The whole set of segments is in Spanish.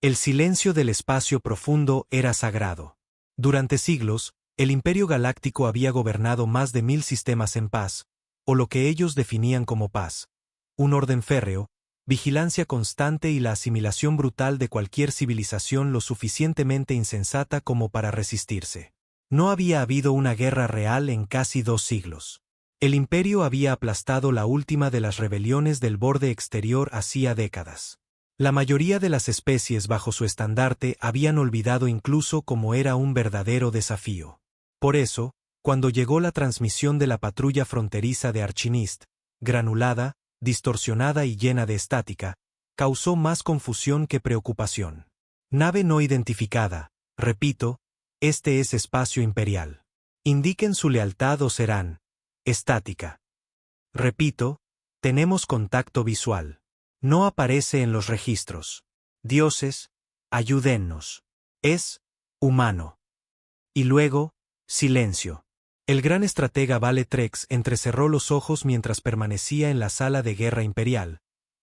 El silencio del espacio profundo era sagrado. Durante siglos, el Imperio Galáctico había gobernado más de 1000 sistemas en paz, o lo que ellos definían como paz. Un orden férreo, vigilancia constante y la asimilación brutal de cualquier civilización lo suficientemente insensata como para resistirse. No había habido una guerra real en casi 2 siglos. El Imperio había aplastado la última de las rebeliones del borde exterior hacía décadas. La mayoría de las especies bajo su estandarte habían olvidado incluso cómo era un verdadero desafío. Por eso, cuando llegó la transmisión de la patrulla fronteriza de Archinist, granulada, distorsionada y llena de estática, causó más confusión que preocupación. Nave no identificada, repito, este es espacio imperial. Indiquen su lealtad o serán estática. Repito, tenemos contacto visual. No aparece en los registros. Dioses, ayúdennos. Es humano. Y luego, silencio. El gran estratega Vale Trex entrecerró los ojos mientras permanecía en la sala de guerra imperial,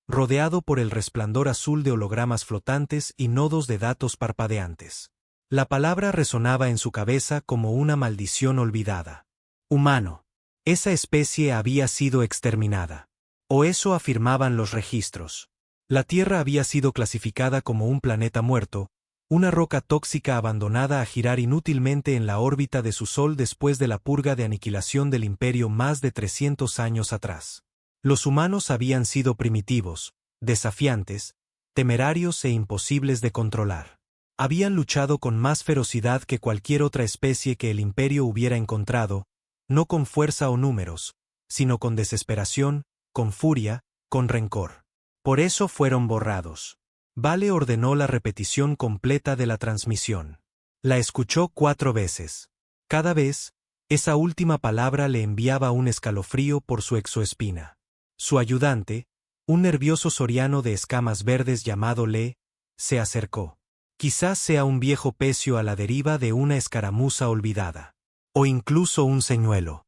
rodeado por el resplandor azul de hologramas flotantes y nodos de datos parpadeantes. La palabra resonaba en su cabeza como una maldición olvidada. Humano. Esa especie había sido exterminada. O eso afirmaban los registros. La Tierra había sido clasificada como un planeta muerto, una roca tóxica abandonada a girar inútilmente en la órbita de su Sol después de la purga de aniquilación del Imperio más de 300 años atrás. Los humanos habían sido primitivos, desafiantes, temerarios e imposibles de controlar. Habían luchado con más ferocidad que cualquier otra especie que el Imperio hubiera encontrado, no con fuerza o números, sino con desesperación, con furia, con rencor. Por eso fueron borrados. Vale ordenó la repetición completa de la transmisión. La escuchó 4 veces. Cada vez, esa última palabra le enviaba un escalofrío por su exoespina. Su ayudante, un nervioso soriano de escamas verdes llamado Le, se acercó. Quizás sea un viejo pecio a la deriva de una escaramuza olvidada. O incluso un señuelo.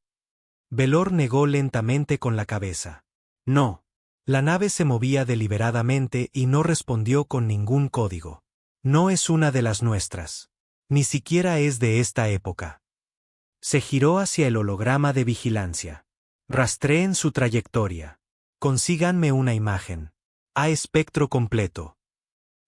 Velor negó lentamente con la cabeza. No. La nave se movía deliberadamente y no respondió con ningún código. No es una de las nuestras. Ni siquiera es de esta época. Se giró hacia el holograma de vigilancia. Rastreen su trayectoria. Consíganme una imagen. A espectro completo.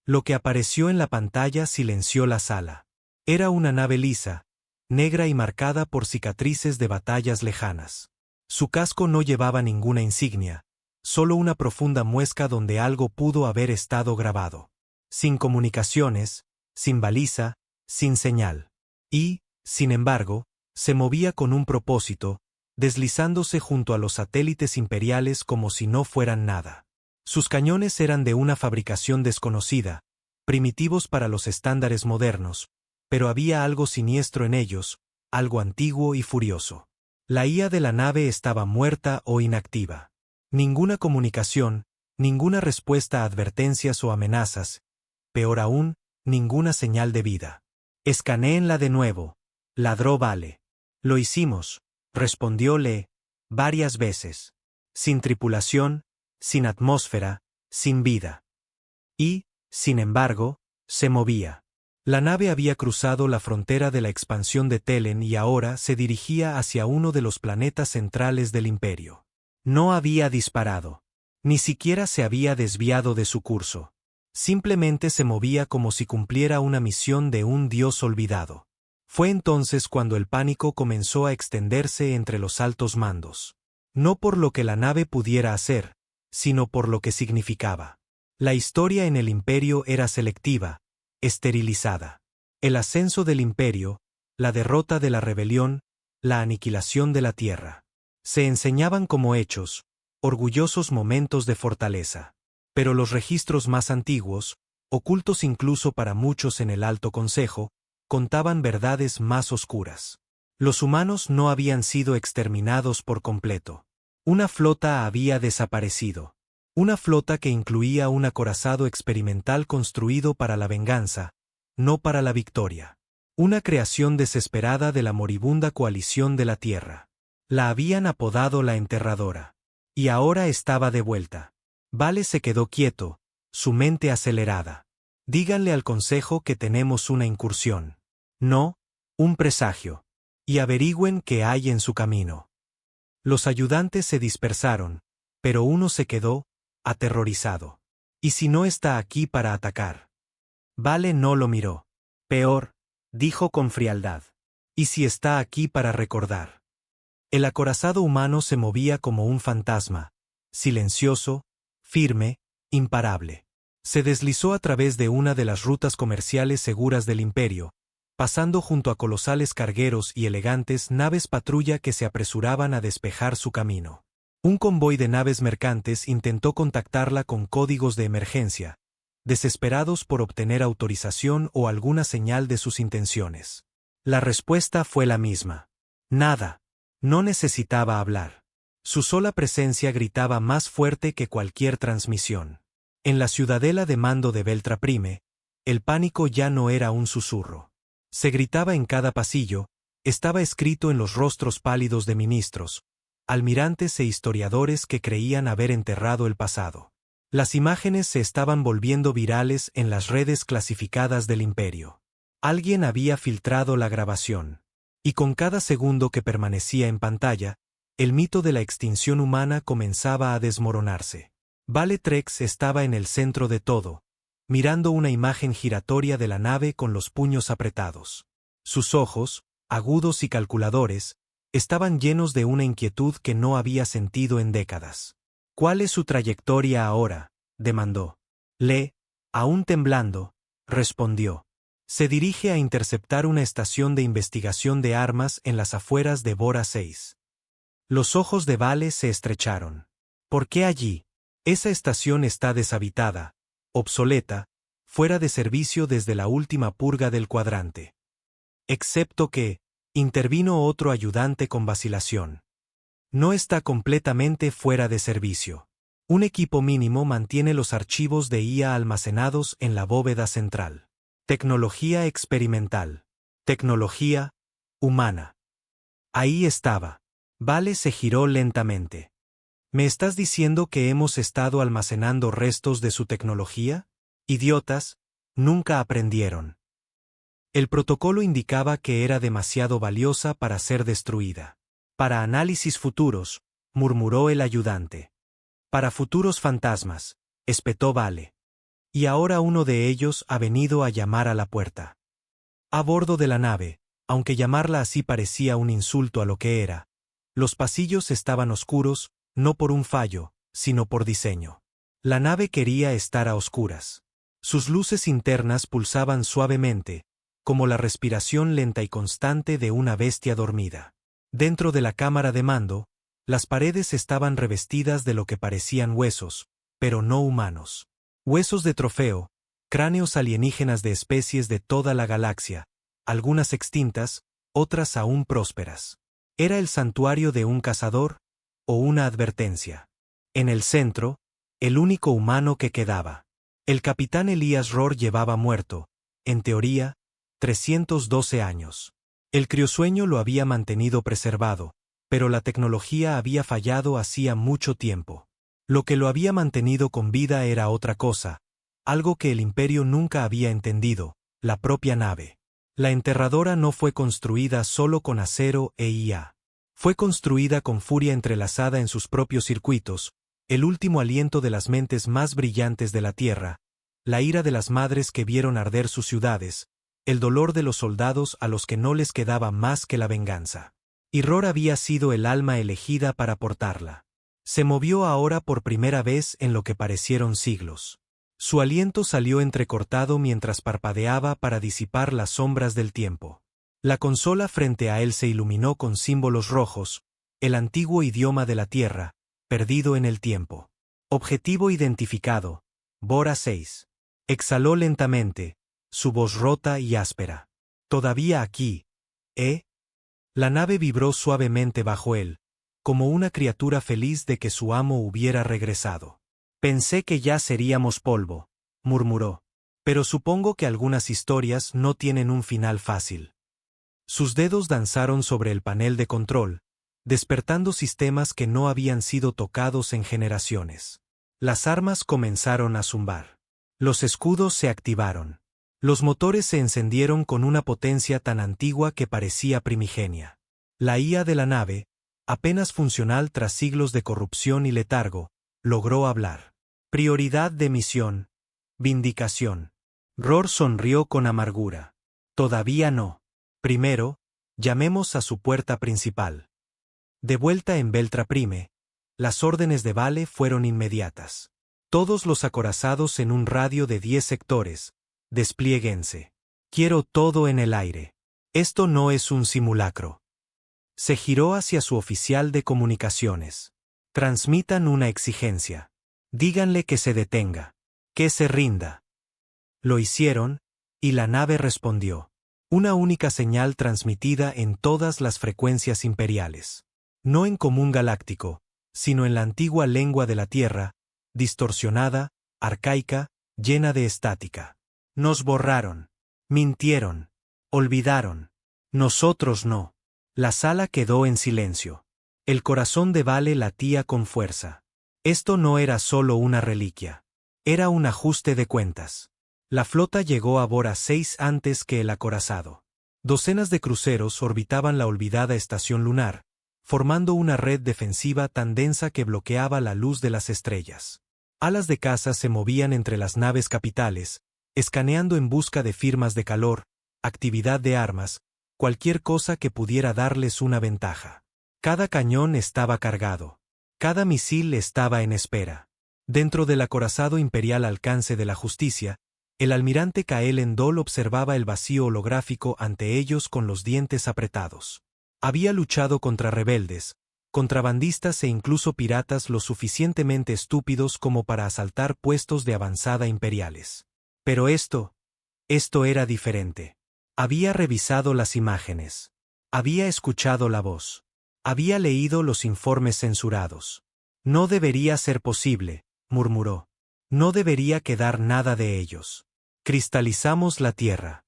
Lo que apareció en la pantalla silenció la sala. Era una nave lisa, negra y marcada por cicatrices de batallas lejanas. Su casco no llevaba ninguna insignia, solo una profunda muesca donde algo pudo haber estado grabado. Sin comunicaciones, sin baliza, sin señal. Y, sin embargo, se movía con un propósito, deslizándose junto a los satélites imperiales como si no fueran nada. Sus cañones eran de una fabricación desconocida, primitivos para los estándares modernos, pero había algo siniestro en ellos, algo antiguo y furioso. La IA de la nave estaba muerta o inactiva. Ninguna comunicación, ninguna respuesta a advertencias o amenazas, peor aún, ninguna señal de vida. Escanéenla de nuevo, ladró Vale. Lo hicimos, respondió Le, varias veces. Sin tripulación, sin atmósfera, sin vida. Y, sin embargo, se movía. La nave había cruzado la frontera de la expansión de Telen y ahora se dirigía hacia uno de los planetas centrales del Imperio. No había disparado. Ni siquiera se había desviado de su curso. Simplemente se movía como si cumpliera una misión de un dios olvidado. Fue entonces cuando el pánico comenzó a extenderse entre los altos mandos. No por lo que la nave pudiera hacer, sino por lo que significaba. La historia en el Imperio era selectiva, esterilizada. El ascenso del Imperio, la derrota de la rebelión, la aniquilación de la Tierra. Se enseñaban como hechos, orgullosos momentos de fortaleza. Pero los registros más antiguos, ocultos incluso para muchos en el Alto Consejo, contaban verdades más oscuras. Los humanos no habían sido exterminados por completo. Una flota había desaparecido. Una flota que incluía un acorazado experimental construido para la venganza, no para la victoria. Una creación desesperada de la moribunda coalición de la Tierra. La habían apodado la Enterradora. Y ahora estaba de vuelta. Vale se quedó quieto, su mente acelerada. Díganle al consejo que tenemos una incursión. No, un presagio. Y averigüen qué hay en su camino. Los ayudantes se dispersaron, pero uno se quedó, aterrorizado. ¿Y si no está aquí para atacar? Vale no lo miró. Peor, dijo con frialdad. ¿Y si está aquí para recordar? El acorazado humano se movía como un fantasma, silencioso, firme, imparable. Se deslizó a través de una de las rutas comerciales seguras del imperio, pasando junto a colosales cargueros y elegantes naves patrulla que se apresuraban a despejar su camino. Un convoy de naves mercantes intentó contactarla con códigos de emergencia, desesperados por obtener autorización o alguna señal de sus intenciones. La respuesta fue la misma. Nada. No necesitaba hablar. Su sola presencia gritaba más fuerte que cualquier transmisión. En la ciudadela de mando de Beltraprime, el pánico ya no era un susurro. Se gritaba en cada pasillo, estaba escrito en los rostros pálidos de ministros, almirantes e historiadores que creían haber enterrado el pasado. Las imágenes se estaban volviendo virales en las redes clasificadas del imperio. Alguien había filtrado la grabación. Y con cada segundo que permanecía en pantalla, el mito de la extinción humana comenzaba a desmoronarse. Vale Trex estaba en el centro de todo, mirando una imagen giratoria de la nave con los puños apretados. Sus ojos, agudos y calculadores, estaban llenos de una inquietud que no había sentido en décadas. ¿Cuál es su trayectoria ahora?, demandó. Aún temblando, respondió. Se dirige a interceptar una estación de investigación de armas en las afueras de Bora 6. Los ojos de Vale se estrecharon. ¿Por qué allí? Esa estación está deshabitada, obsoleta, fuera de servicio desde la última purga del cuadrante. Excepto que, intervino otro ayudante con vacilación. No está completamente fuera de servicio. Un equipo mínimo mantiene los archivos de IA almacenados en la bóveda central. Tecnología experimental. Tecnología humana. Ahí estaba. Vale se giró lentamente. ¿Me estás diciendo que hemos estado almacenando restos de su tecnología? Idiotas, nunca aprendieron. El protocolo indicaba que era demasiado valiosa para ser destruida. Para análisis futuros, murmuró el ayudante. Para futuros fantasmas, espetó Vale. Y ahora uno de ellos ha venido a llamar a la puerta. A bordo de la nave, aunque llamarla así parecía un insulto a lo que era, los pasillos estaban oscuros, no por un fallo, sino por diseño. La nave quería estar a oscuras. Sus luces internas pulsaban suavemente, como la respiración lenta y constante de una bestia dormida. Dentro de la cámara de mando, las paredes estaban revestidas de lo que parecían huesos, pero no humanos. Huesos de trofeo, cráneos alienígenas de especies de toda la galaxia, algunas extintas, otras aún prósperas. ¿Era el santuario de un cazador o una advertencia? En el centro, el único humano que quedaba. El capitán Elías Rohr llevaba muerto, en teoría, 312 años. El criosueño lo había mantenido preservado, pero la tecnología había fallado hacía mucho tiempo. Lo que lo había mantenido con vida era otra cosa, algo que el imperio nunca había entendido, la propia nave. La enterradora no fue construida solo con acero e IA. Fue construida con furia entrelazada en sus propios circuitos, el último aliento de las mentes más brillantes de la Tierra, la ira de las madres que vieron arder sus ciudades, el dolor de los soldados a los que no les quedaba más que la venganza. Y Rohr había sido el alma elegida para portarla. Se movió ahora por primera vez en lo que parecieron siglos. Su aliento salió entrecortado mientras parpadeaba para disipar las sombras del tiempo. La consola frente a él se iluminó con símbolos rojos, el antiguo idioma de la Tierra, perdido en el tiempo. Objetivo identificado, Bora 6. Exhaló lentamente, su voz rota y áspera. Todavía aquí, ¿eh? La nave vibró suavemente bajo él, como una criatura feliz de que su amo hubiera regresado. Pensé que ya seríamos polvo, murmuró. Pero supongo que algunas historias no tienen un final fácil. Sus dedos danzaron sobre el panel de control, despertando sistemas que no habían sido tocados en generaciones. Las armas comenzaron a zumbar. Los escudos se activaron. Los motores se encendieron con una potencia tan antigua que parecía primigenia. La IA de la nave, apenas funcional tras siglos de corrupción y letargo, logró hablar. Prioridad de misión. Vindicación. Ror sonrió con amargura. Todavía no. Primero, llamemos a su puerta principal. De vuelta en Beltraprime, las órdenes de Vale fueron inmediatas. Todos los acorazados en un radio de 10 sectores, despliéguense. Quiero todo en el aire. Esto no es un simulacro. Se giró hacia su oficial de comunicaciones. Transmitan una exigencia. Díganle que se detenga. Que se rinda. Lo hicieron, y la nave respondió. Una única señal transmitida en todas las frecuencias imperiales. No en común galáctico, sino en la antigua lengua de la Tierra, distorsionada, arcaica, llena de estática. Nos borraron. Mintieron. Olvidaron. Nosotros no. La sala quedó en silencio. El corazón de Vale latía con fuerza. Esto no era solo una reliquia. Era un ajuste de cuentas. La flota llegó a Bora 6 antes que el acorazado. Docenas de cruceros orbitaban la olvidada estación lunar, formando una red defensiva tan densa que bloqueaba la luz de las estrellas. Alas de caza se movían entre las naves capitales, escaneando en busca de firmas de calor, actividad de armas, cualquier cosa que pudiera darles una ventaja. Cada cañón estaba cargado. Cada misil estaba en espera. Dentro del acorazado imperial Alcance de la Justicia, el almirante Kaelen Dol observaba el vacío holográfico ante ellos con los dientes apretados. Había luchado contra rebeldes, contrabandistas e incluso piratas lo suficientemente estúpidos como para asaltar puestos de avanzada imperiales. Pero esto era diferente. Había revisado las imágenes. Había escuchado la voz. Había leído los informes censurados. No debería ser posible, murmuró. No debería quedar nada de ellos. Cristalizamos la tierra.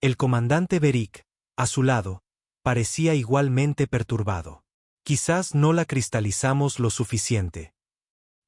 El comandante Beric, a su lado, parecía igualmente perturbado. Quizás no la cristalizamos lo suficiente.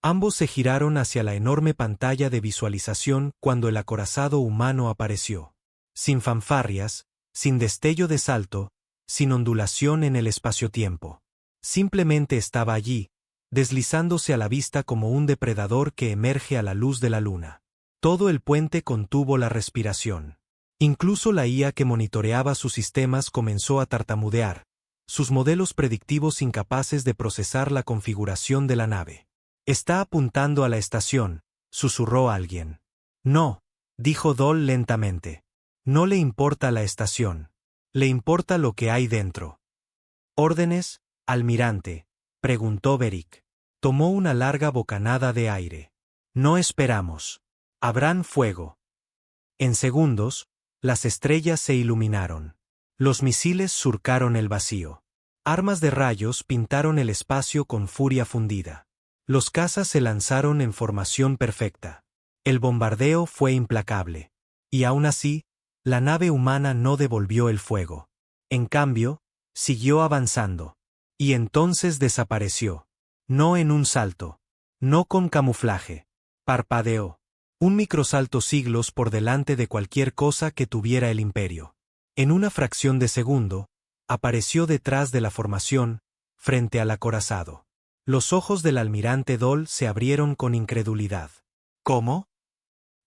Ambos se giraron hacia la enorme pantalla de visualización cuando el acorazado humano apareció. Sin fanfarrias, sin destello de salto, sin ondulación en el espacio-tiempo. Simplemente estaba allí, deslizándose a la vista como un depredador que emerge a la luz de la luna. Todo el puente contuvo la respiración. Incluso la IA que monitoreaba sus sistemas comenzó a tartamudear, sus modelos predictivos incapaces de procesar la configuración de la nave. Está apuntando a la estación, susurró alguien. No, dijo Dol lentamente. No le importa la estación. Le importa lo que hay dentro. ¿Órdenes, almirante?, preguntó Beric. Tomó una larga bocanada de aire. No esperamos. Habrán fuego. En segundos, las estrellas se iluminaron. Los misiles surcaron el vacío. Armas de rayos pintaron el espacio con furia fundida. Los cazas se lanzaron en formación perfecta. El bombardeo fue implacable. Y aún así, la nave humana no devolvió el fuego. En cambio, siguió avanzando. Y entonces desapareció. No en un salto. No con camuflaje. Parpadeó. Un microsalto siglos por delante de cualquier cosa que tuviera el imperio. En una fracción de segundo, apareció detrás de la formación, frente al acorazado. Los ojos del almirante Dol se abrieron con incredulidad. ¿Cómo?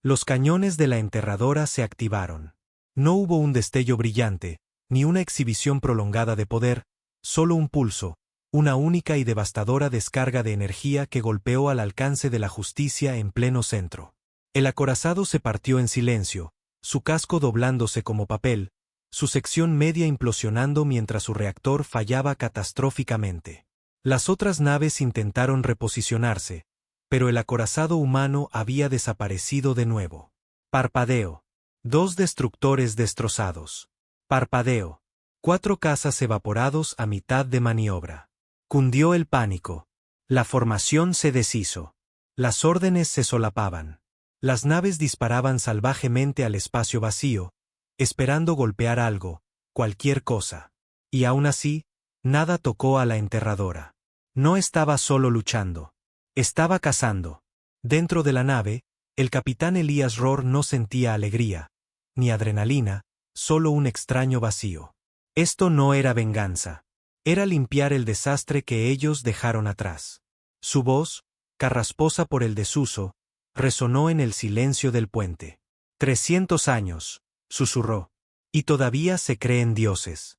Los cañones de la enterradora se activaron. No hubo un destello brillante, ni una exhibición prolongada de poder, solo un pulso, una única y devastadora descarga de energía que golpeó al Alcance de la Justicia en pleno centro. El acorazado se partió en silencio, su casco doblándose como papel, su sección media implosionando mientras su reactor fallaba catastróficamente. Las otras naves intentaron reposicionarse, pero el acorazado humano había desaparecido de nuevo. Parpadeo. 2 destructores destrozados. Parpadeo. 4 cazas evaporados a mitad de maniobra. Cundió el pánico. La formación se deshizo. Las órdenes se solapaban. Las naves disparaban salvajemente al espacio vacío, esperando golpear algo, cualquier cosa. Y aún así, nada tocó a la enterradora. No estaba solo luchando. Estaba cazando. Dentro de la nave, El capitán Elías Rohr no sentía alegría, ni adrenalina, solo un extraño vacío. Esto no era venganza. Era limpiar el desastre que ellos dejaron atrás. Su voz, carrasposa por el desuso, resonó en el silencio del puente. 300 años, susurró. Y todavía se creen dioses.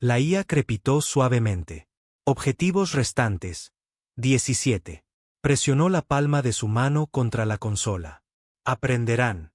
La IA crepitó suavemente. Objetivos restantes. 17. Presionó la palma de su mano contra la consola. Aprenderán.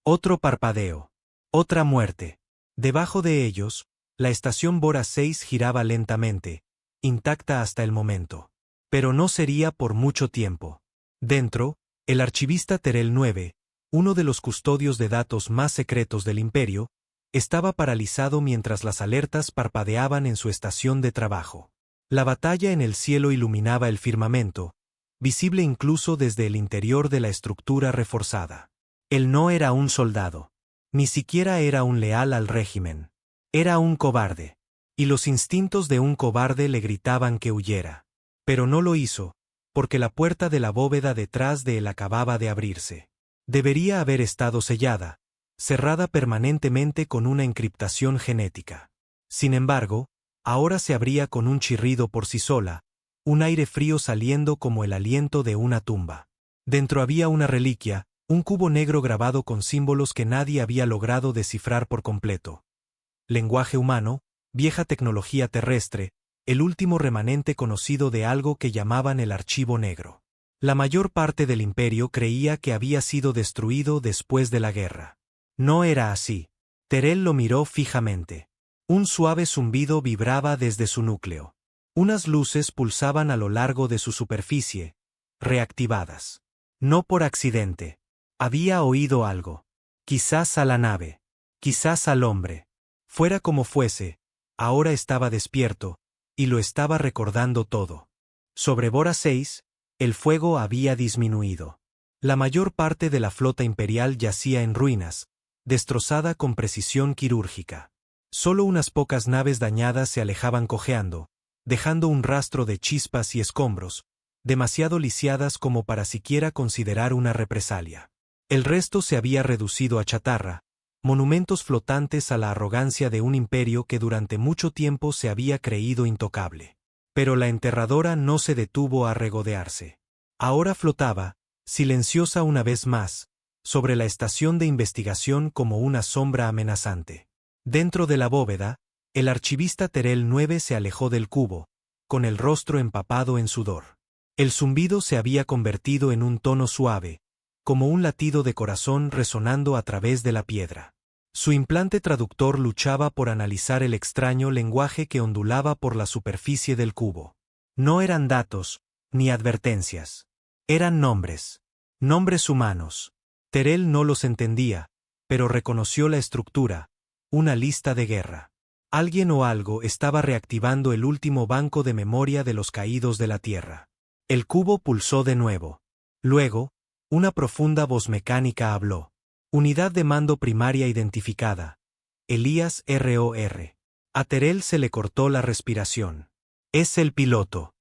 Otro parpadeo. Otra muerte. Debajo de ellos, la estación Bora 6 giraba lentamente, intacta hasta el momento. Pero no sería por mucho tiempo. Dentro, el archivista Terel 9, uno de los custodios de datos más secretos del Imperio, estaba paralizado mientras las alertas parpadeaban en su estación de trabajo. La batalla en el cielo iluminaba el firmamento, visible incluso desde el interior de la estructura reforzada. Él no era un soldado. Ni siquiera era un leal al régimen. Era un cobarde. Y los instintos de un cobarde le gritaban que huyera. Pero no lo hizo, porque la puerta de la bóveda detrás de él acababa de abrirse. Debería haber estado sellada, cerrada permanentemente con una encriptación genética. Sin embargo, ahora se abría con un chirrido por sí sola, un aire frío saliendo como el aliento de una tumba. Dentro había una reliquia, un cubo negro grabado con símbolos que nadie había logrado descifrar por completo. Lenguaje humano, vieja tecnología terrestre, el último remanente conocido de algo que llamaban el Archivo Negro. La mayor parte del imperio creía que había sido destruido después de la guerra. No era así. Terel lo miró fijamente. Un suave zumbido vibraba desde su núcleo. Unas luces pulsaban a lo largo de su superficie, reactivadas. No por accidente. Había oído algo. Quizás a la nave. Quizás al hombre. Fuera como fuese, ahora estaba despierto, y lo estaba recordando todo. Sobre Bora 6, el fuego había disminuido. La mayor parte de la flota imperial yacía en ruinas, destrozada con precisión quirúrgica. Solo unas pocas naves dañadas se alejaban cojeando, dejando un rastro de chispas y escombros, demasiado lisiadas como para siquiera considerar una represalia. El resto se había reducido a chatarra, monumentos flotantes a la arrogancia de un imperio que durante mucho tiempo se había creído intocable. Pero la enterradora no se detuvo a regodearse. Ahora flotaba, silenciosa una vez más, sobre la estación de investigación como una sombra amenazante. Dentro de la bóveda, el archivista Terel 9 se alejó del cubo, con el rostro empapado en sudor. El zumbido se había convertido en un tono suave, como un latido de corazón resonando a través de la piedra. Su implante traductor luchaba por analizar el extraño lenguaje que ondulaba por la superficie del cubo. No eran datos, ni advertencias. Eran nombres. Nombres humanos. Terel no los entendía, pero reconoció la estructura, una lista de guerra. Alguien o algo estaba reactivando el último banco de memoria de los caídos de la Tierra. El cubo pulsó de nuevo. Luego, una profunda voz mecánica habló. Unidad de mando primaria identificada. Elías ROR. A Terel se le cortó la respiración. Es el piloto.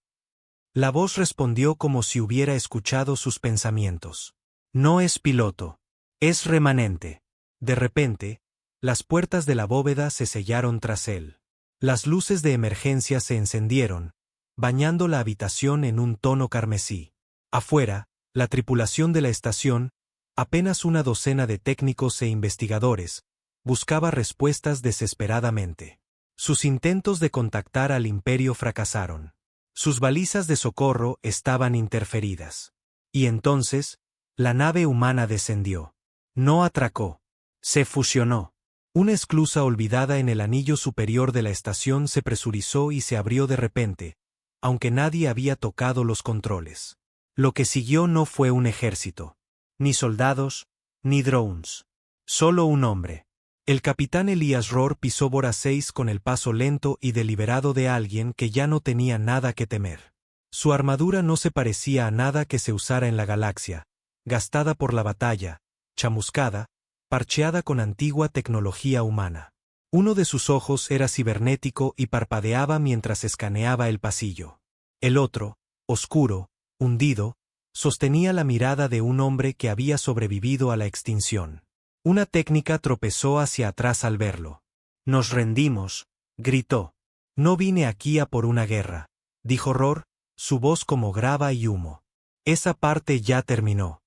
La voz respondió como si hubiera escuchado sus pensamientos. No es piloto. Es remanente. De repente, las puertas de la bóveda se sellaron tras él. Las luces de emergencia se encendieron, bañando la habitación en un tono carmesí. Afuera, la tripulación de la estación, apenas una docena de técnicos e investigadores, buscaba respuestas desesperadamente. Sus intentos de contactar al imperio fracasaron. Sus balizas de socorro estaban interferidas. Y entonces, la nave humana descendió. No atracó. Se fusionó. Una esclusa olvidada en el anillo superior de la estación se presurizó y se abrió de repente, aunque nadie había tocado los controles. Lo que siguió no fue un ejército. Ni soldados, ni drones. Solo un hombre. El capitán Elías Rohr pisó Bora 6 con el paso lento y deliberado de alguien que ya no tenía nada que temer. Su armadura no se parecía a nada que se usara en la galaxia, gastada por la batalla, chamuscada, parcheada con antigua tecnología humana. Uno de sus ojos era cibernético y parpadeaba mientras escaneaba el pasillo. El otro, oscuro, hundido, Sostenía la mirada de un hombre que había sobrevivido a la extinción. Una técnica tropezó hacia atrás al verlo. «Nos rendimos», gritó. «No vine aquí a por una guerra», dijo Rohr, su voz como grava y humo. «Esa parte ya terminó».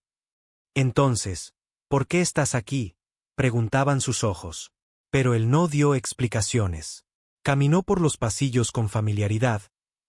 «Entonces, ¿por qué estás aquí?», preguntaban sus ojos. Pero él no dio explicaciones. Caminó por los pasillos con familiaridad,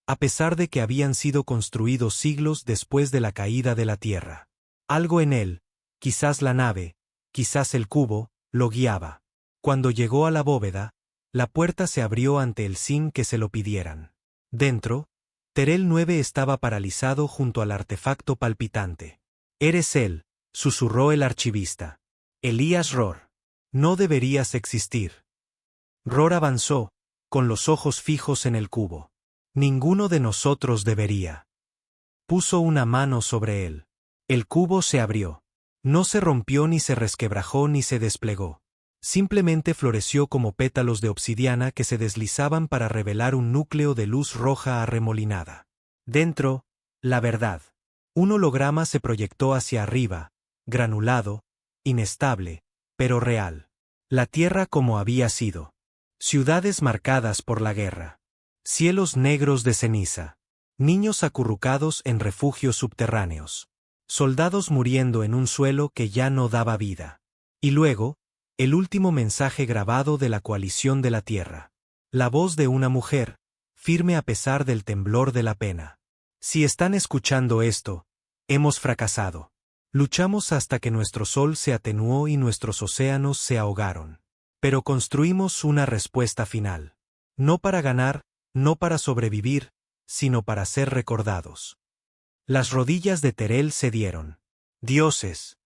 a pesar de que habían sido construidos siglos después de la caída de la Tierra. Algo en él, quizás la nave, quizás el cubo, lo guiaba. Cuando llegó a la bóveda, la puerta se abrió ante él sin que se lo pidieran. Dentro, Terel 9 estaba paralizado junto al artefacto palpitante. «Eres él», susurró el archivista. «Elías Rohr. No deberías existir». Rohr avanzó, con los ojos fijos en el cubo. «Ninguno de nosotros debería». Puso una mano sobre él. El cubo se abrió. No se rompió ni se resquebrajó ni se desplegó. Simplemente floreció como pétalos de obsidiana que se deslizaban para revelar un núcleo de luz roja arremolinada. Dentro, la verdad. Un holograma se proyectó hacia arriba, granulado, inestable, pero real. La Tierra como había sido. Ciudades marcadas por la guerra. Cielos negros de ceniza. Niños acurrucados en refugios subterráneos. Soldados muriendo en un suelo que ya no daba vida. Y luego, el último mensaje grabado de la coalición de la Tierra. La voz de una mujer, firme a pesar del temblor de la pena. «Si están escuchando esto, hemos fracasado. Luchamos hasta que nuestro sol se atenuó y nuestros océanos se ahogaron. Pero construimos una respuesta final. No para ganar, no para sobrevivir, sino para ser recordados». Las rodillas de Terel cedieron. «Dioses».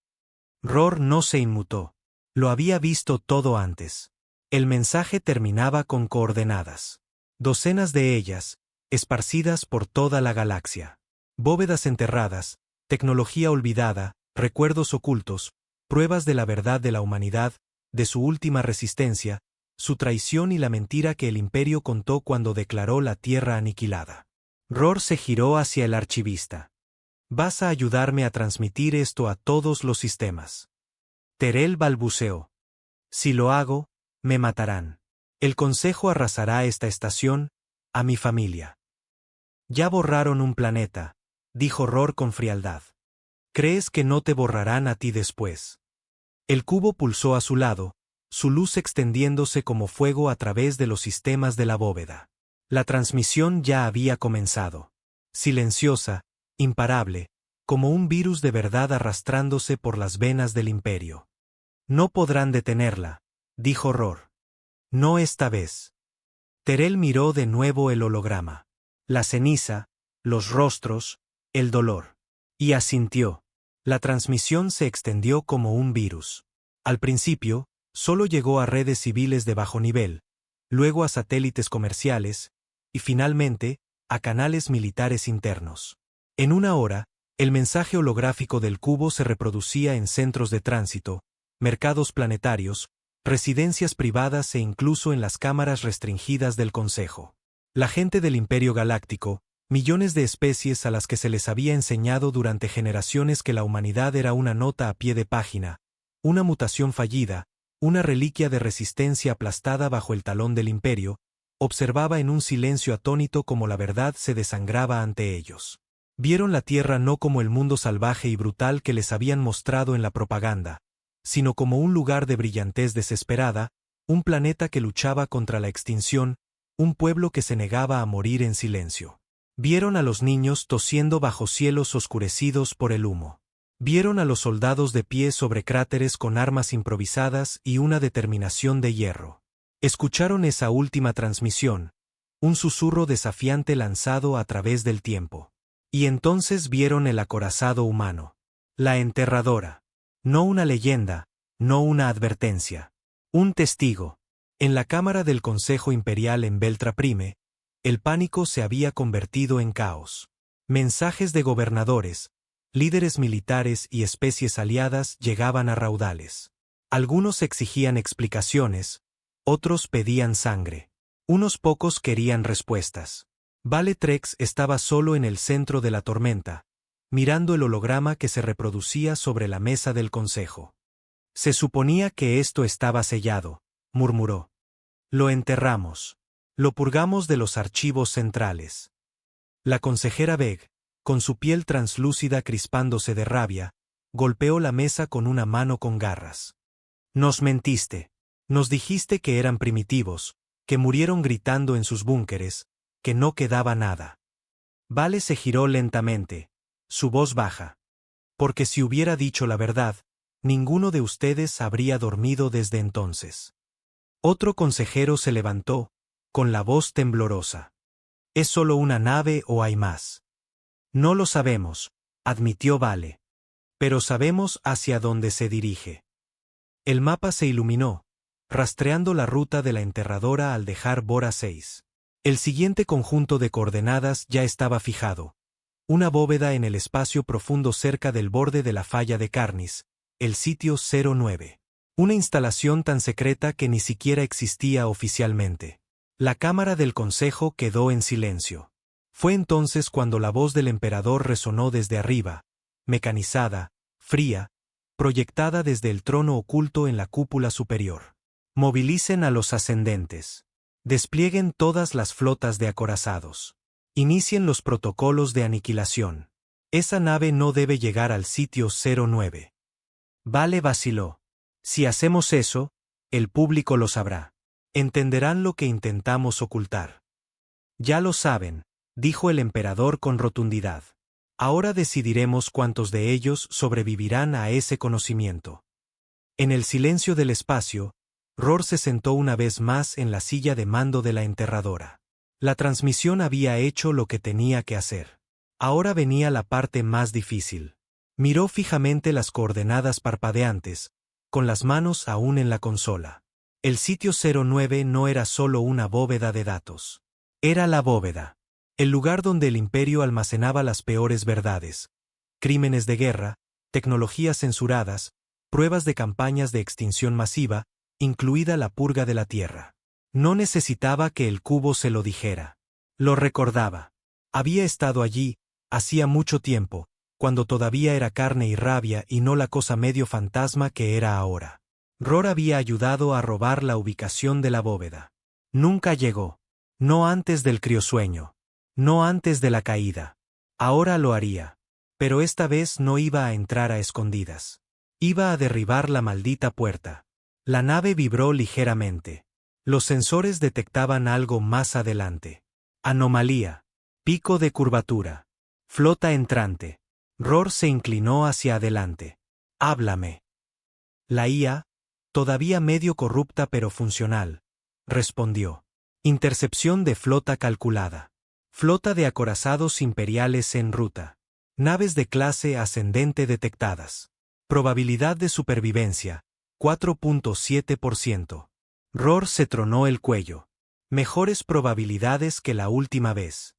Rohr no se inmutó. Lo había visto todo antes. El mensaje terminaba con coordenadas. Docenas de ellas, esparcidas por toda la galaxia. Bóvedas enterradas, tecnología olvidada, recuerdos ocultos, pruebas de la verdad de la humanidad, de su última resistencia, su traición y la mentira que el Imperio contó cuando declaró la Tierra aniquilada. Rohr se giró hacia el archivista. «Vas a ayudarme a transmitir esto a todos los sistemas». Terel balbuceó. «Si lo hago, me matarán. El Consejo arrasará esta estación, a mi familia». «Ya borraron un planeta», dijo Rohr con frialdad. «¿Crees que no te borrarán a ti después?» El cubo pulsó a su lado, su luz extendiéndose como fuego a través de los sistemas de la bóveda. La transmisión ya había comenzado. Silenciosa, imparable, como un virus de verdad arrastrándose por las venas del Imperio. «No podrán detenerla», dijo Rohr. «No esta vez». Terel miró de nuevo el holograma. La ceniza, los rostros, el dolor. Y asintió. La transmisión se extendió como un virus. Al principio, solo llegó a redes civiles de bajo nivel, luego a satélites comerciales, y finalmente, a canales militares internos. En una hora, el mensaje holográfico del cubo se reproducía en centros de tránsito, mercados planetarios, residencias privadas e incluso en las cámaras restringidas del Consejo. La gente del Imperio Galáctico, millones de especies a las que se les había enseñado durante generaciones que la humanidad era una nota a pie de página, una mutación fallida, una reliquia de resistencia aplastada bajo el talón del Imperio, observaba en un silencio atónito cómo la verdad se desangraba ante ellos. Vieron la Tierra no como el mundo salvaje y brutal que les habían mostrado en la propaganda, sino como un lugar de brillantez desesperada, un planeta que luchaba contra la extinción, un pueblo que se negaba a morir en silencio. Vieron a los niños tosiendo bajo cielos oscurecidos por el humo. Vieron a los soldados de pie sobre cráteres con armas improvisadas y una determinación de hierro. Escucharon esa última transmisión, un susurro desafiante lanzado a través del tiempo. Y entonces vieron el acorazado humano. La enterradora. No una leyenda, no una advertencia. Un testigo. En la cámara del Consejo Imperial en Beltra Prime, el pánico se había convertido en caos. Mensajes de gobernadores, líderes militares y especies aliadas llegaban a raudales. Algunos exigían explicaciones, otros pedían sangre. Unos pocos querían respuestas. Vale Trex estaba solo en el centro de la tormenta, mirando el holograma que se reproducía sobre la mesa del consejo. Se suponía que esto estaba sellado, murmuró. Lo enterramos. Lo purgamos de los archivos centrales. La consejera Beg, con su piel translúcida crispándose de rabia, golpeó la mesa con una mano con garras. Nos mentiste. Nos dijiste que eran primitivos, que murieron gritando en sus búnkeres, que no quedaba nada. Vale se giró lentamente, su voz baja. Porque si hubiera dicho la verdad, ninguno de ustedes habría dormido desde entonces. Otro consejero se levantó, con la voz temblorosa. ¿Es solo una nave o hay más? No lo sabemos, admitió Vale. Pero sabemos hacia dónde se dirige. El mapa se iluminó, rastreando la ruta de la enterradora al dejar Bora 6. El siguiente conjunto de coordenadas ya estaba fijado. Una bóveda en el espacio profundo cerca del borde de la falla de Carnis, el sitio 09. Una instalación tan secreta que ni siquiera existía oficialmente. La cámara del consejo quedó en silencio. Fue entonces cuando la voz del emperador resonó desde arriba, mecanizada, fría, proyectada desde el trono oculto en la cúpula superior. Movilicen a los ascendentes. Desplieguen todas las flotas de acorazados. Inicien los protocolos de aniquilación. Esa nave no debe llegar al sitio 09. Vale vaciló. Si hacemos eso, el público lo sabrá. Entenderán lo que intentamos ocultar. Ya lo saben, dijo el emperador con rotundidad. Ahora decidiremos cuántos de ellos sobrevivirán a ese conocimiento. En el silencio del espacio, Ror se sentó una vez más en la silla de mando de la enterradora. La transmisión había hecho lo que tenía que hacer. Ahora venía la parte más difícil. Miró fijamente las coordenadas parpadeantes, con las manos aún en la consola. El sitio 09 no era solo una bóveda de datos. Era la bóveda. El lugar donde el imperio almacenaba las peores verdades. Crímenes de guerra, tecnologías censuradas, pruebas de campañas de extinción masiva, incluida la purga de la Tierra. No necesitaba que el cubo se lo dijera. Lo recordaba. Había estado allí, hacía mucho tiempo, cuando todavía era carne y rabia y no la cosa medio fantasma que era ahora. Ror había ayudado a robar la ubicación de la bóveda. Nunca llegó. No antes del criosueño. No antes de la caída. Ahora lo haría. Pero esta vez no iba a entrar a escondidas. Iba a derribar la maldita puerta. La nave vibró ligeramente. Los sensores detectaban algo más adelante. Anomalía. Pico de curvatura. Flota entrante. Ror se inclinó hacia adelante. Háblame. La IA, todavía medio corrupta pero funcional, respondió. Intercepción de flota calculada. Flota de acorazados imperiales en ruta. Naves de clase ascendente detectadas. Probabilidad de supervivencia, 4.7%. Ror se tronó el cuello. Mejores probabilidades que la última vez.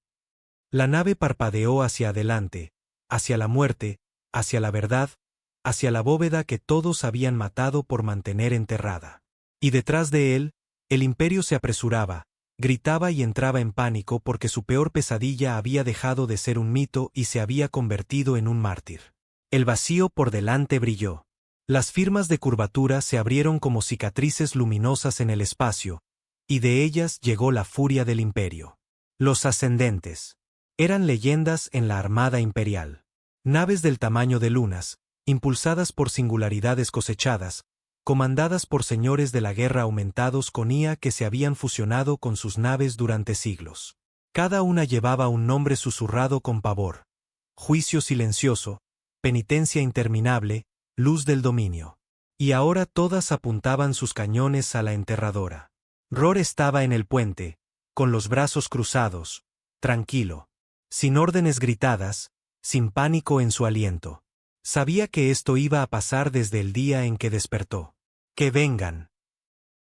La nave parpadeó hacia adelante, hacia la muerte, hacia la verdad, hacia la bóveda que todos habían matado por mantener enterrada. Y detrás de él, el imperio se apresuraba, gritaba y entraba en pánico porque su peor pesadilla había dejado de ser un mito y se había convertido en un mártir. El vacío por delante brilló. Las firmas de curvatura se abrieron como cicatrices luminosas en el espacio, y de ellas llegó la furia del imperio. Los ascendentes. Eran leyendas en la armada imperial. Naves del tamaño de lunas, impulsadas por singularidades cosechadas, comandadas por señores de la guerra aumentados con IA que se habían fusionado con sus naves durante siglos. Cada una llevaba un nombre susurrado con pavor. Juicio silencioso, penitencia interminable, luz del dominio. Y ahora todas apuntaban sus cañones a la enterradora. Ror estaba en el puente, con los brazos cruzados, tranquilo, sin órdenes gritadas, sin pánico en su aliento. Sabía que esto iba a pasar desde el día en que despertó. ¡Que vengan!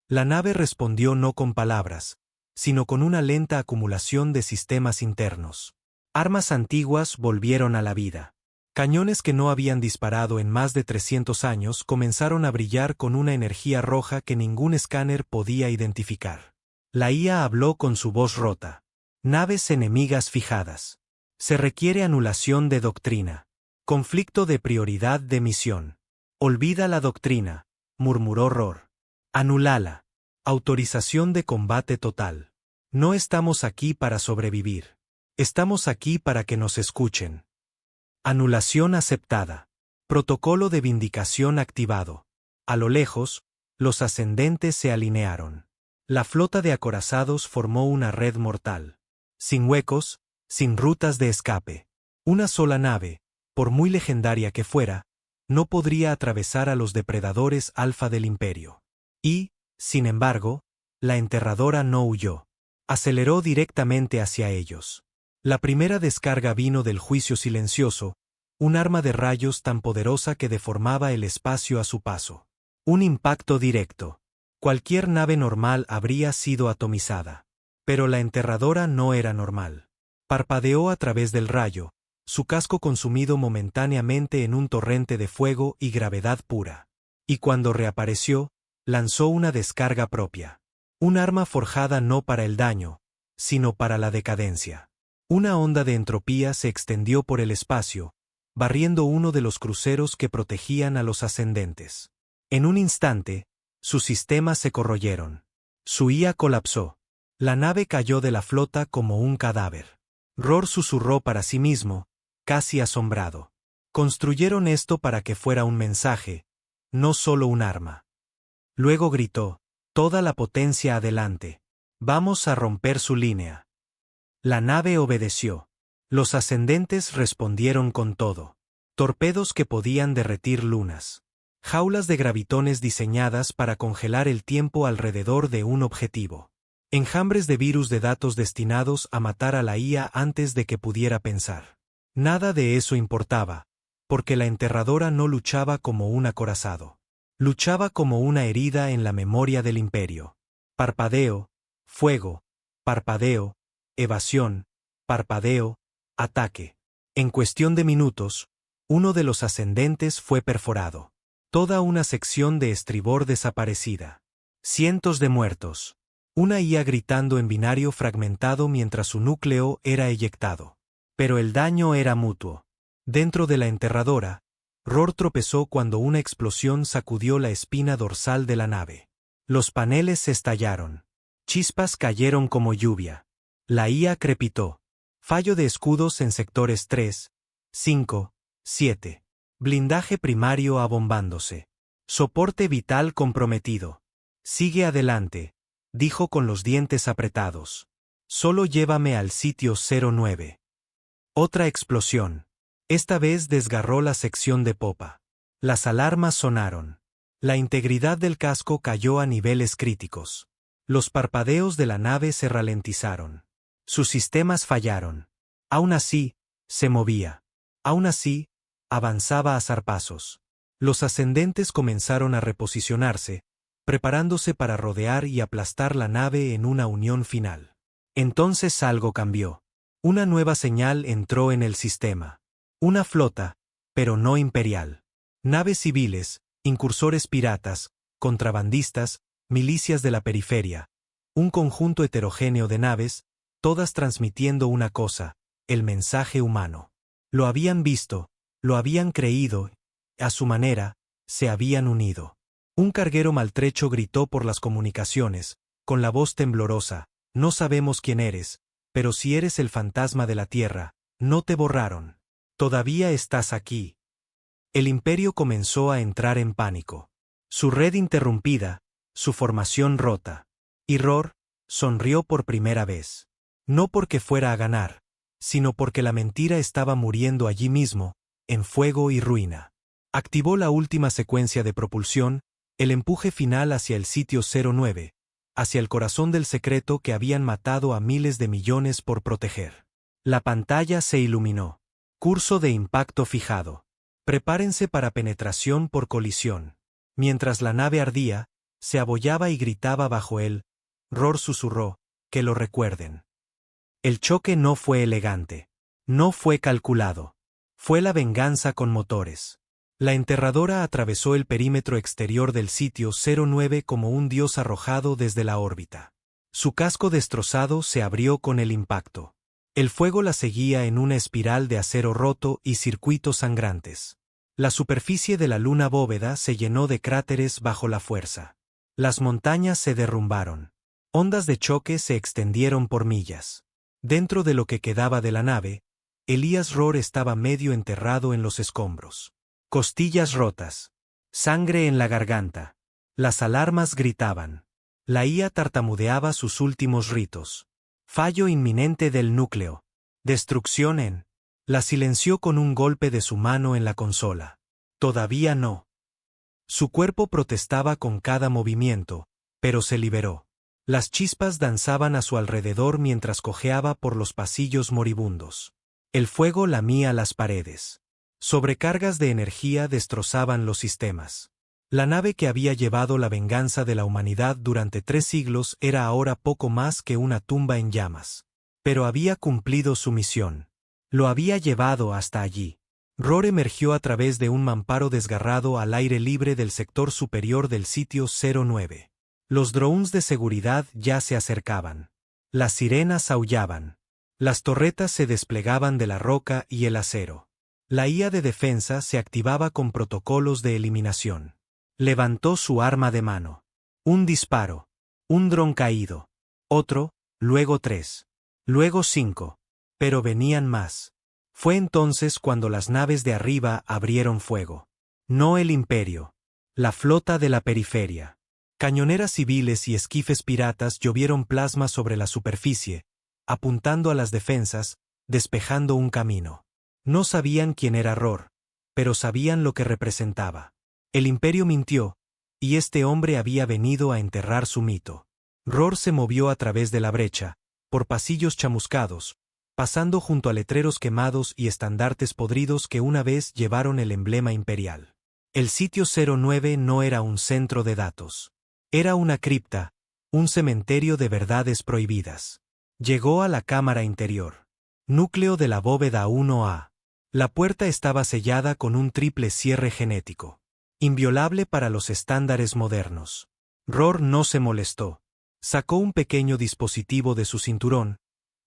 La nave respondió no con palabras, sino con una lenta acumulación de sistemas internos. Armas antiguas volvieron a la vida. Cañones que no habían disparado en más de 300 años comenzaron a brillar con una energía roja que ningún escáner podía identificar. La IA habló con su voz rota. Naves enemigas fijadas. Se requiere anulación de doctrina. Conflicto de prioridad de misión. Olvida la doctrina, murmuró Ror. Anulala. Autorización de combate total. No estamos aquí para sobrevivir. Estamos aquí para que nos escuchen. Anulación aceptada. Protocolo de vindicación activado. A lo lejos, los ascendentes se alinearon. La flota de acorazados formó una red mortal. Sin huecos, sin rutas de escape. Una sola nave, por muy legendaria que fuera, no podría atravesar a los depredadores alfa del Imperio. Y, sin embargo, la enterradora no huyó. Aceleró directamente hacia ellos. La primera descarga vino del juicio silencioso, un arma de rayos tan poderosa que deformaba el espacio a su paso. Un impacto directo. Cualquier nave normal habría sido atomizada. Pero la enterradora no era normal. Parpadeó a través del rayo, su casco consumido momentáneamente en un torrente de fuego y gravedad pura. Y cuando reapareció, lanzó una descarga propia. Un arma forjada no para el daño, sino para la decadencia. Una onda de entropía se extendió por el espacio, barriendo uno de los cruceros que protegían a los ascendentes. En un instante, sus sistemas se corroyeron. Su IA colapsó. La nave cayó de la flota como un cadáver. Ror susurró para sí mismo, casi asombrado. Construyeron esto para que fuera un mensaje, no solo un arma. Luego gritó, toda la potencia adelante. Vamos a romper su línea. La nave obedeció. Los ascendentes respondieron con todo. Torpedos que podían derretir lunas. Jaulas de gravitones diseñadas para congelar el tiempo alrededor de un objetivo. Enjambres de virus de datos destinados a matar a la IA antes de que pudiera pensar. Nada de eso importaba, porque la enterradora no luchaba como un acorazado. Luchaba como una herida en la memoria del Imperio. Parpadeo, fuego, parpadeo, evasión, parpadeo, ataque. En cuestión de minutos, uno de los ascendentes fue perforado. Toda una sección de estribor desaparecida. Cientos de muertos. Una IA gritando en binario fragmentado mientras su núcleo era eyectado. Pero el daño era mutuo. Dentro de la enterradora, Ror tropezó cuando una explosión sacudió la espina dorsal de la nave. Los paneles se estallaron. Chispas cayeron como lluvia. La IA crepitó. Fallo de escudos en sectores 3, 5, 7. Blindaje primario abombándose. Soporte vital comprometido. Sigue adelante, dijo con los dientes apretados. Solo llévame al sitio 09. Otra explosión. Esta vez desgarró la sección de popa. Las alarmas sonaron. La integridad del casco cayó a niveles críticos. Los parpadeos de la nave se ralentizaron. Sus sistemas fallaron. Aún así, se movía. Aún así, avanzaba a zarpazos. Los ascendentes comenzaron a reposicionarse, preparándose para rodear y aplastar la nave en una unión final. Entonces algo cambió. Una nueva señal entró en el sistema. Una flota, pero no imperial. Naves civiles, incursores piratas, contrabandistas, milicias de la periferia. Un conjunto heterogéneo de naves, todas transmitiendo una cosa, el mensaje humano. Lo habían visto, lo habían creído, a su manera, se habían unido. Un carguero maltrecho gritó por las comunicaciones, con la voz temblorosa, no sabemos quién eres, pero si eres el fantasma de la Tierra, no te borraron. Todavía estás aquí. El Imperio comenzó a entrar en pánico. Su red interrumpida, su formación rota. Y Ror sonrió por primera vez. No porque fuera a ganar, sino porque la mentira estaba muriendo allí mismo, en fuego y ruina. Activó la última secuencia de propulsión, el empuje final hacia el sitio 09, hacia el corazón del secreto que habían matado a miles de millones por proteger. La pantalla se iluminó. Curso de impacto fijado. Prepárense para penetración por colisión. Mientras la nave ardía, se abollaba y gritaba bajo él, Ror susurró, que lo recuerden. El choque no fue elegante. No fue calculado. Fue la venganza con motores. La enterradora atravesó el perímetro exterior del sitio 09 como un dios arrojado desde la órbita. Su casco destrozado se abrió con el impacto. El fuego la seguía en una espiral de acero roto y circuitos sangrantes. La superficie de la luna bóveda se llenó de cráteres bajo la fuerza. Las montañas se derrumbaron. Ondas de choque se extendieron por millas. Dentro de lo que quedaba de la nave, Elías Rohr estaba medio enterrado en los escombros. Costillas rotas. Sangre en la garganta. Las alarmas gritaban. La IA tartamudeaba sus últimos ritos. Fallo inminente del núcleo. Destrucción en. La silenció con un golpe de su mano en la consola. Todavía no. Su cuerpo protestaba con cada movimiento, pero se liberó. Las chispas danzaban a su alrededor mientras cojeaba por los pasillos moribundos. El fuego lamía las paredes. Sobrecargas de energía destrozaban los sistemas. La nave que había llevado la venganza de la humanidad durante 3 siglos era ahora poco más que una tumba en llamas. Pero había cumplido su misión. Lo había llevado hasta allí. Rohr emergió a través de un mamparo desgarrado al aire libre del sector superior del sitio 09. Los drones de seguridad ya se acercaban. Las sirenas aullaban. Las torretas se desplegaban de la roca y el acero. La IA de defensa se activaba con protocolos de eliminación. Levantó su arma de mano. Un disparo. Un dron caído. Otro, luego 3. Luego 5. Pero venían más. Fue entonces cuando las naves de arriba abrieron fuego. No el Imperio. La flota de la periferia. Cañoneras civiles y esquifes piratas llovieron plasma sobre la superficie, apuntando a las defensas, despejando un camino. No sabían quién era Rohr, pero sabían lo que representaba. El Imperio mintió, y este hombre había venido a enterrar su mito. Rohr se movió a través de la brecha, por pasillos chamuscados, pasando junto a letreros quemados y estandartes podridos que una vez llevaron el emblema imperial. El sitio 09 no era un centro de datos. Era una cripta, un cementerio de verdades prohibidas. Llegó a la cámara interior. Núcleo de la bóveda 1A. La puerta estaba sellada con un triple cierre genético. Inviolable para los estándares modernos. Rohr no se molestó. Sacó un pequeño dispositivo de su cinturón,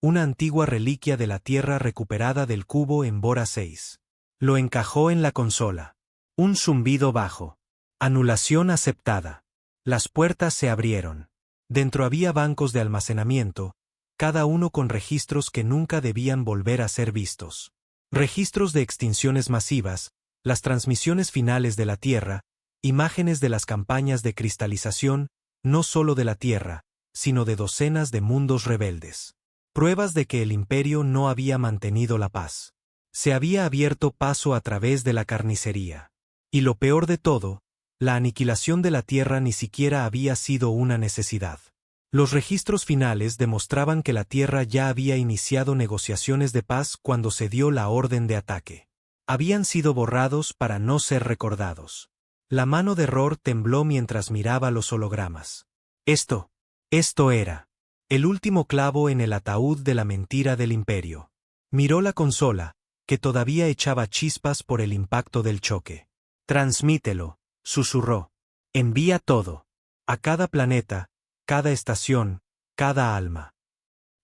una antigua reliquia de la Tierra recuperada del cubo en Bora 6. Lo encajó en la consola. Un zumbido bajo. Anulación aceptada. Las puertas se abrieron. Dentro había bancos de almacenamiento, cada uno con registros que nunca debían volver a ser vistos. Registros de extinciones masivas, las transmisiones finales de la Tierra, imágenes de las campañas de cristalización, no solo de la Tierra, sino de docenas de mundos rebeldes. Pruebas de que el Imperio no había mantenido la paz. Se había abierto paso a través de la carnicería. Y lo peor de todo, la aniquilación de la Tierra ni siquiera había sido una necesidad. Los registros finales demostraban que la Tierra ya había iniciado negociaciones de paz cuando se dio la orden de ataque. Habían sido borrados para no ser recordados. La mano de Rohr tembló mientras miraba los hologramas. Esto era el último clavo en el ataúd de la mentira del Imperio. Miró la consola, que todavía echaba chispas por el impacto del choque. Transmítelo, susurró. Envía todo. A cada planeta, cada estación, cada alma.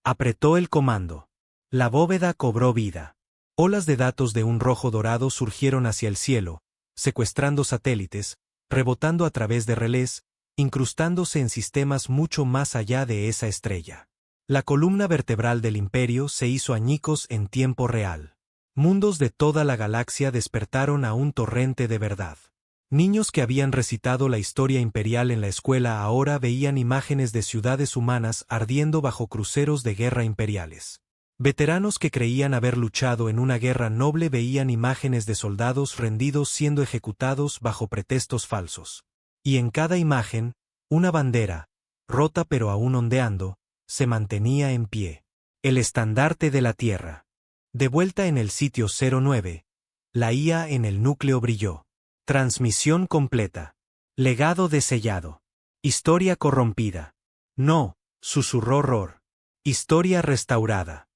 Apretó el comando. La bóveda cobró vida. Olas de datos de un rojo dorado surgieron hacia el cielo, secuestrando satélites, rebotando a través de relés, incrustándose en sistemas mucho más allá de esa estrella. La columna vertebral del Imperio se hizo añicos en tiempo real. Mundos de toda la galaxia despertaron a un torrente de verdad. Niños que habían recitado la historia imperial en la escuela ahora veían imágenes de ciudades humanas ardiendo bajo cruceros de guerra imperiales. Veteranos que creían haber luchado en una guerra noble veían imágenes de soldados rendidos siendo ejecutados bajo pretextos falsos. Y en cada imagen, una bandera, rota pero aún ondeando, se mantenía en pie. El estandarte de la Tierra. De vuelta en el sitio 09, la IA en el núcleo brilló. Transmisión completa. Legado de sellado. Historia corrompida. No, susurró Rohr. Historia restaurada.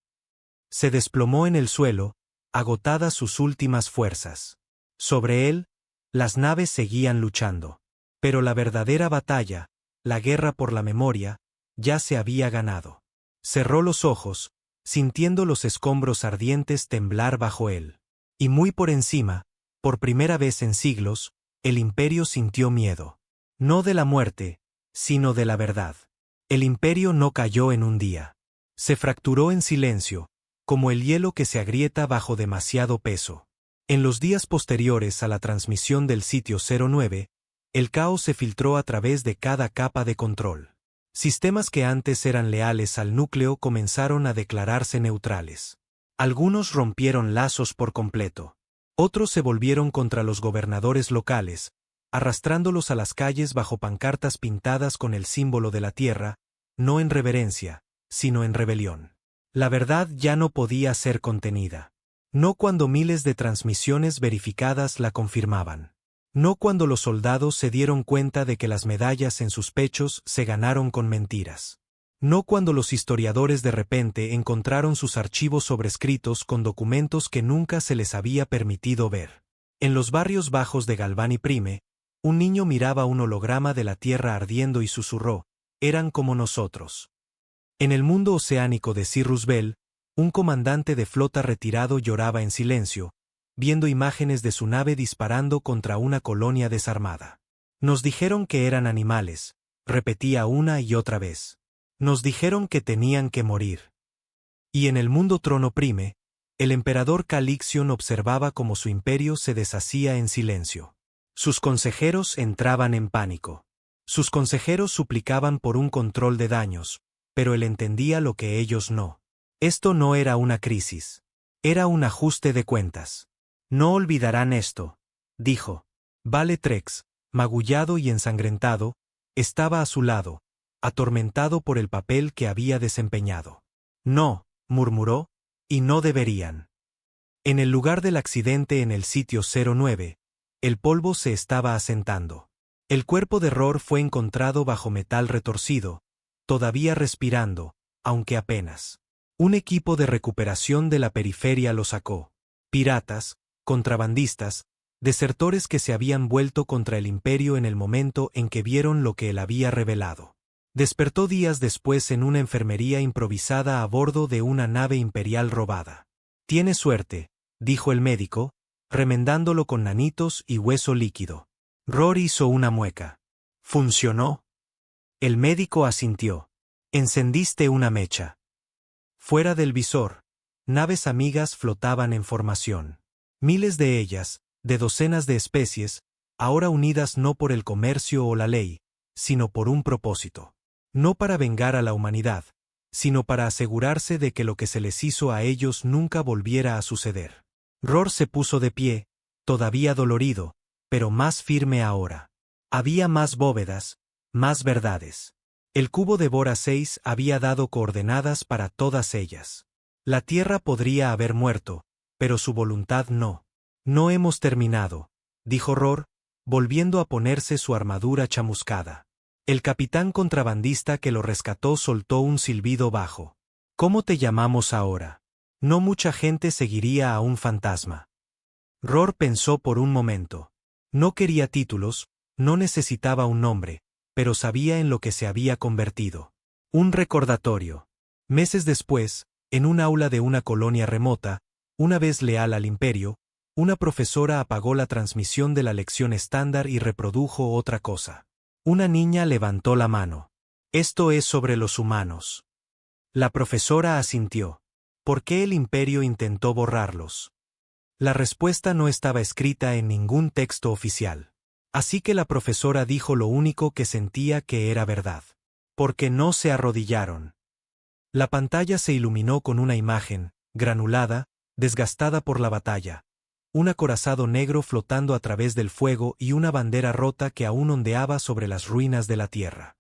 Se desplomó en el suelo, agotadas sus últimas fuerzas. Sobre él, las naves seguían luchando. Pero la verdadera batalla, la guerra por la memoria, ya se había ganado. Cerró los ojos, sintiendo los escombros ardientes temblar bajo él. Y muy por encima, por primera vez en siglos, el imperio sintió miedo. No de la muerte, sino de la verdad. El imperio no cayó en un día. Se fracturó en silencio, como el hielo que se agrieta bajo demasiado peso. En los días posteriores a la transmisión del sitio 09, el caos se filtró a través de cada capa de control. Sistemas que antes eran leales al núcleo comenzaron a declararse neutrales. Algunos rompieron lazos por completo. Otros se volvieron contra los gobernadores locales, arrastrándolos a las calles bajo pancartas pintadas con el símbolo de la tierra, no en reverencia, sino en rebelión. La verdad ya no podía ser contenida. No cuando miles de transmisiones verificadas la confirmaban. No cuando los soldados se dieron cuenta de que las medallas en sus pechos se ganaron con mentiras. No cuando los historiadores de repente encontraron sus archivos sobrescritos con documentos que nunca se les había permitido ver. En los barrios bajos de Galván y Prime, un niño miraba un holograma de la tierra ardiendo y susurró: «Eran como nosotros». En el mundo oceánico de Cyrus Bell, un comandante de flota retirado lloraba en silencio, viendo imágenes de su nave disparando contra una colonia desarmada. «Nos dijeron que eran animales», repetía una y otra vez. «Nos dijeron que tenían que morir». Y en el mundo Trono Prime, el emperador Calixion observaba cómo su imperio se deshacía en silencio. Sus consejeros entraban en pánico. Sus consejeros suplicaban por un control de daños, pero él entendía lo que ellos no. Esto no era una crisis. Era un ajuste de cuentas. «No olvidarán esto», dijo. Vale Trex, magullado y ensangrentado, estaba a su lado, atormentado por el papel que había desempeñado. «No», murmuró, «y no deberían». En el lugar del accidente en el sitio 09, el polvo se estaba asentando. El cuerpo de Rohr fue encontrado bajo metal retorcido, todavía respirando, aunque apenas. Un equipo de recuperación de la periferia lo sacó. Piratas, contrabandistas, desertores que se habían vuelto contra el imperio en el momento en que vieron lo que él había revelado. Despertó días después en una enfermería improvisada a bordo de una nave imperial robada. «Tiene suerte», dijo el médico, remendándolo con nanitos y hueso líquido. Rohr hizo una mueca. «¿Funcionó?» El médico asintió. «Encendiste una mecha». Fuera del visor, naves amigas flotaban en formación. Miles de ellas, de docenas de especies, ahora unidas no por el comercio o la ley, sino por un propósito. No para vengar a la humanidad, sino para asegurarse de que lo que se les hizo a ellos nunca volviera a suceder. Rohr se puso de pie, todavía dolorido, pero más firme ahora. Había más bóvedas, más verdades. El cubo de Bora 6 había dado coordenadas para todas ellas. La Tierra podría haber muerto, pero su voluntad no. «No hemos terminado», dijo Rohr, volviendo a ponerse su armadura chamuscada. El capitán contrabandista que lo rescató soltó un silbido bajo. «¿Cómo te llamamos ahora?» No mucha gente seguiría a un fantasma. Rohr pensó por un momento. No quería títulos, no necesitaba un nombre, pero sabía en lo que se había convertido. Un recordatorio. Meses después, en un aula de una colonia remota, una vez leal al imperio, una profesora apagó la transmisión de la lección estándar y reprodujo otra cosa. Una niña levantó la mano. «Esto es sobre los humanos». La profesora asintió. ¿Por qué el imperio intentó borrarlos? La respuesta no estaba escrita en ningún texto oficial. Así que la profesora dijo lo único que sentía que era verdad. Porque no se arrodillaron. La pantalla se iluminó con una imagen, granulada, desgastada por la batalla. Un acorazado negro flotando a través del fuego y una bandera rota que aún ondeaba sobre las ruinas de la tierra.